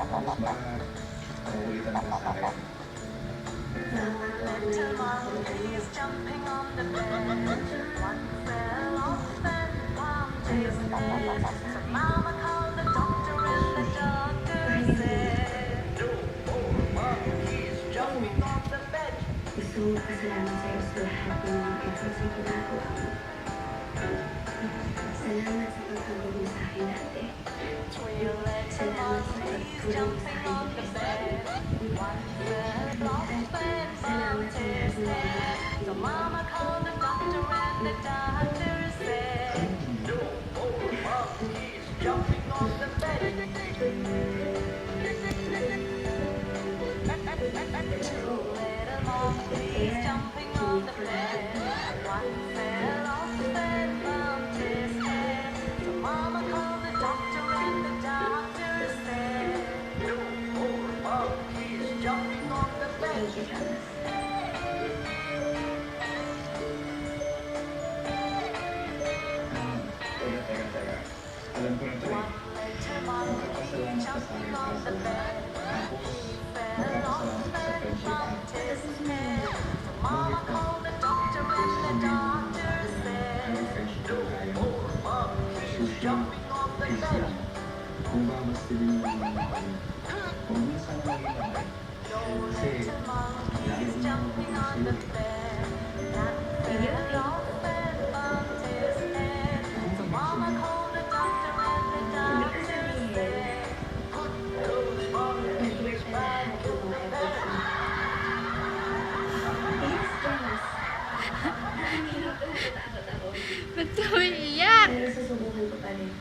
Tapos ba, nauulitan ka sa akin? Little monkeys jumping on the bed. One fell off and bumped his head. So Mama called the doctor and the doctor said, "No more monkeys jumping on the bed." Gusto mo pasalamat sa'yo sa lahat ng mga efforts na ginagawa mo. Salamat sa pagtulong mo sa akin dati. Three little monkeys jumping on the bed. One fell off and bumped his head. So Mama called the doctor and the doctor said, "No more monkeys jumping on the bed." Two little monkeys jumping on the bed. One fell off and bumped his head. So Mama called the doctor and the doctor said, "No more monkeys jumping on the bed." Thank you, Thomas. Teka. Alam ko na ito eh. One little monkey jumping on the bed. Fell off and bumped his head. So Mama called the doctor and the doctor said, "No more monkeys jumping on the bed." Kung babastilin mo yung mga kanya, kung minsan na naging No little monkeys jumping on the bed. That fell off and bumped his head. So Mama called the doctor and the doctor said, "Put those monkeys back in the bed." Yes, Thomas. Nakahirap ang tatakot ako. Ba't ka umiiyak? Pero susubukan ko pa rin.